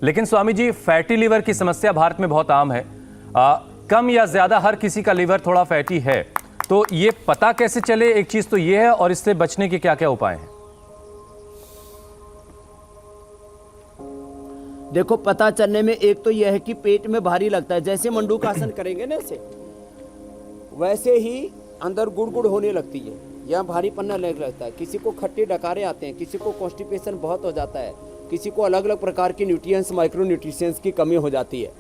लेकिन Swami ji, fatty liver की समस्या भारत में बहुत आम है। कम या ज्यादा हर किसी का लीवर थोड़ा फैटी है, तो ये पता कैसे चले? एक चीज तो ये है, और इससे बचने के क्या क्या उपाय हैं? देखो, पता चलने में एक तो यह है कि पेट में भारी लगता है। जैसे मंडूकासन करेंगे ना ऐसे, वैसे ही अंदर गुड़गुड़ होने लगती है, यहाँ भारी पन्ना लगता है। किसी को खट्टे डकारे आते हैं, किसी को कॉन्स्टिपेशन बहुत हो जाता है, किसी को अलग अलग प्रकार की न्यूट्रिएंट्स, माइक्रो न्यूट्रिशंस की कमी हो जाती है,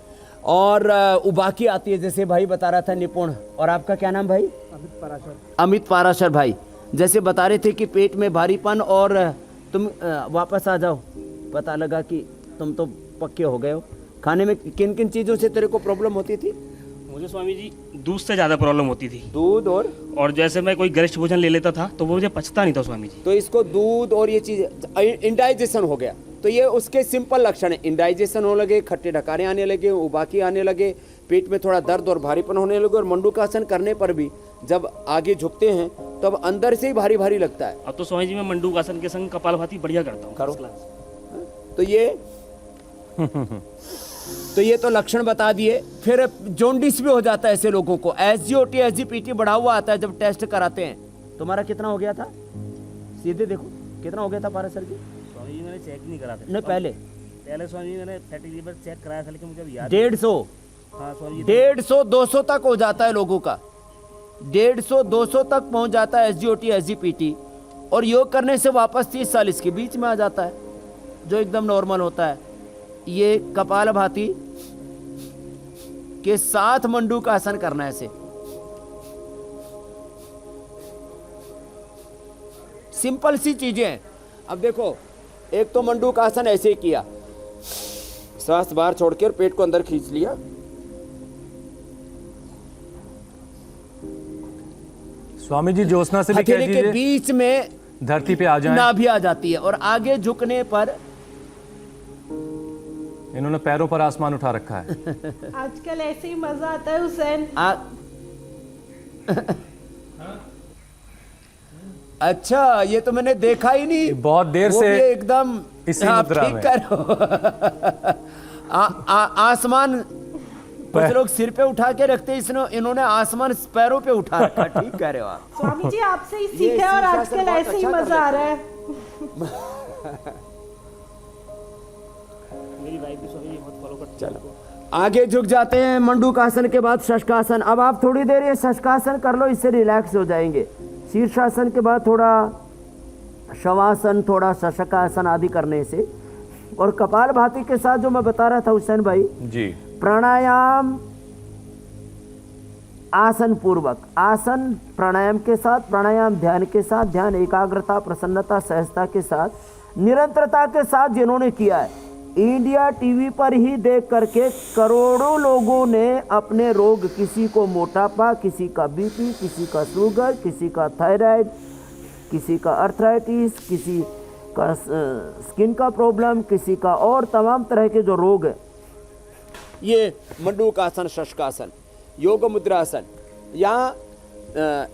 और उबाकी आती है, जैसे भाई बता रहा था निपुण। और आपका क्या नाम भाई? अमित पाराशर भाई जैसे बता रहे थे कि पेट में भारीपन, और तुम वापस आ जाओ, पता लगा कि तुम तो पक्के हो गए हो। खाने में किन किन चीज़ों से तेरे को प्रॉब्लम होती थी? मुझे स्वामी जी दूध से ज़्यादा प्रॉब्लम होती थी। दूध और जैसे मैं कोई गरिष्ठ भोजन ले लेता था तो वो मुझे पचता नहीं था स्वामी जी। तो इसको दूध और ये चीज़ इंडाइजेशन हो गया। तो ये उसके सिंपल लक्षण है, इंडाइजेशन होने लगे, खट्टे ढकारे आने लगे, उबाकी आने लगे, पेट में थोड़ा दर्द और भारीपन होने लगे। और मंडूकासन करने पर भी जब आगे झुकते हैं तो अब अंदर से ही भारी भारी लगता है। अब तो स्वामी जी मैं मंडूकासन के संग कपालभाति बढ़िया करता हूँ। करो। तो ये तो लक्षण बता दिए। फिर जॉन्डिस भी हो जाता है ऐसे लोगों को। SGOT SGPT बढ़ा हुआ आता है जब टेस्ट कराते हैं। तुम्हारा कितना हो गया था? सीधे देखो कितना हो गया था पाराशर जी? स्वामी जी मैंने चेक नहीं करा था। नहीं, पहले स्वामी जी मैंने फैटी लीवर चेक कराया था, लेकिन मुझे अभी याद 150। हाँ स्वामी जी, 150 200 तक हो जाता है लोगों का। 150 200 तक पहुंच जाता है SGOT SGPT। और योग करने से वापस 30 40 के बीच में आ जाता है, जो एकदम नॉर्मल होता है। ये कपालभाति के साथ मंडूकासन करना है ऐसे। सिंपल सी चीजें हैं। अब देखो, एक तो मंडूकासन ऐसे ही किया, सांस बाहर छोड़ के और पेट को अंदर खींच लिया। स्वामी जी, ज्योत्सना से भी कह हथेली के दीजिए बीच में धरती पे आ जाए। नाभि आ जाती है, और आगे झुकने पर इन्होंने पैरों पर आसमान उठा रखा है। आजकल ऐसे ही मजा आता है हुसैन। अच्छा, ये तो मैंने देखा ही नहीं। बहुत देर से एकदम इसी मुद्रा में। ठीक करो। आसमान कुछ लोग सिर पे उठा के रखते, इन्होंने आसमान पैरों पे उठा रखा। ठीक कह रहे हो आप। स्वामी जी आपसे ही सीखे, और आजकल ऐसे ही मजा आ रहा है। मेरी वाइफ भी स्वामी जी बहुत फॉलो करती है। चलो आगे झुक जाते हैं। मंडूकासन के बाद शशकासन। अब आप थोड़ी देर ये शशकासन कर लो, इससे रिलैक्स हो जाएंगे। शीर्षासन के बाद थोड़ा शवासन, थोड़ा शशकासन आदि करने से। और कपालभाति के साथ जो मैं बता रहा था हुसैन भाई जी, प्राणायाम आसन पूर्वक, आसन प्राणायाम के साथ, प्राणायाम ध्यान के साथ, ध्यान एकाग्रता, प्रसन्नता, सहजता के साथ, निरंतरता के साथ जिन्होंने किया है, इंडिया टीवी पर ही देख करके करोड़ों लोगों ने अपने रोग, किसी को मोटापा, किसी का बीपी, किसी का शुगर, किसी का थायराइड, किसी का अर्थराइटिस, किसी का स्किन का प्रॉब्लम, किसी का और तमाम तरह के जो रोग है, ये मंडूकासन, शशकासन, योग मुद्रासन। यहाँ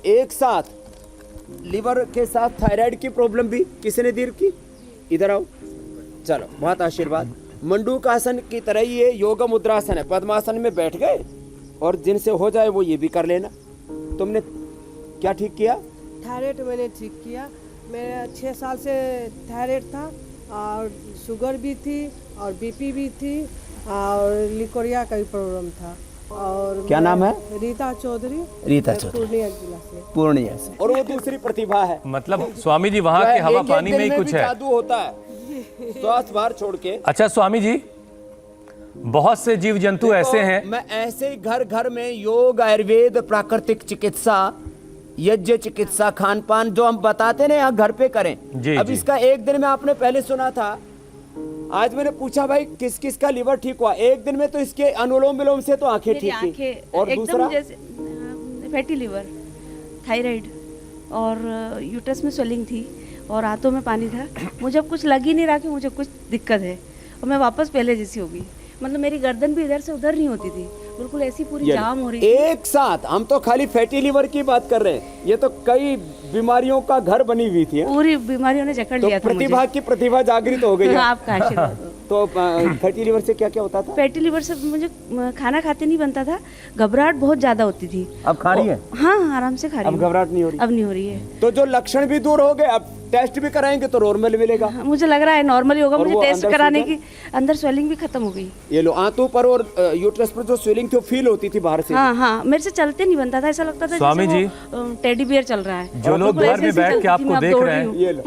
एक साथ लिवर के साथ थायराइड की प्रॉब्लम भी किसी ने दूर की। इधर आओ, चलो, बहुत आशीर्वाद। मंडूकासन की तरह ही ये योग मुद्रासन है। पद्मासन में बैठ गए और जिनसे हो जाए वो ये भी कर लेना। तुमने क्या ठीक किया? थायराइड मैंने ठीक किया। मेरा 6 साल से थायराइड था, और शुगर भी थी, और बीपी भी थी, और लिकोरिया का भी प्रॉब्लम था। और क्या नाम है? रीता चौधरी। रीता चौधरी, पूर्णिया जिला से। पूर्णिया से। और वो दूसरी प्रतिभा है। मतलब स्वामी जी वहां के हवा पानी में ही कुछ है, जादू होता है। स्वास्थ्य बाहर छोड़ के। अच्छा स्वामी जी, बहुत से जीव जंतु ऐसे हैं। मैं ऐसे ही घर घर में योग, आयुर्वेद, प्राकृतिक चिकित्सा, यज्ञ चिकित्सा, खान पान जो हम बताते ना यहाँ घर पे करें। अब इसका एक दिन में आपने पहले सुना था, आज मैंने पूछा भाई किस किस का लिवर ठीक हुआ, एक दिन में तो इसके अनुलोम विलोम से तो आंखें ठीक थी। और दूसरा फैटी लिवर, थायराइड, और यूट्रस में स्वेलिंग थी, और हाथों में पानी था। मुझे अब कुछ लग ही नहीं रहा कि मुझे कुछ दिक्कत है, और मैं वापस पहले जैसी हो गई। मतलब मेरी गर्दन भी इधर से उधर नहीं होती थी, बिल्कुल ऐसी पूरी जाम हो रही थी। एक साथ हम तो खाली फैटी लिवर की बात कर रहे हैं, ये तो कई बीमारियों का घर बनी हुई थी। पूरी बीमारियों ने जकड़ लिया था मुझे। प्रतिभा की प्रतिभा जागृत हो गई। आपका आशीर्वाद हो। तो फैटी लीवर से क्या क्या होता था? फैटी लिवर से मुझे खाना खाते नहीं बनता था, घबराहट बहुत ज़्यादा होती थी। अब खा रही है? हाँ, आराम से खा रही अब हूँ। घबराहट नहीं हो रही? अब नहीं हो रही है। तो जो लक्षण भी दूर हो गए, अब टेस्ट भी कराएंगे तो नॉर्मल मिलेगा। हाँ, मुझे लग रहा है नॉर्मली होगा। और मुझे वो टेस्ट अंदर कराने सूजन? की अंदर स्वेलिंग भी खत्म हो गई। ये लो, आंतों पर और यूट्रस पर जो स्वेलिंग थी वो फील होती थी बाहर से। हाँ हाँ, मेरे से चलते नहीं बनता था, ऐसा लगता था स्वामी जैसे वो टेडी बियर चल रहा है। जो लोग बिल्कुल घर ऐसे में ऐसे बैठ के चलती थी, आपको मैं अब देख दौड़ रहे रही हैं, हूँ। ये लो,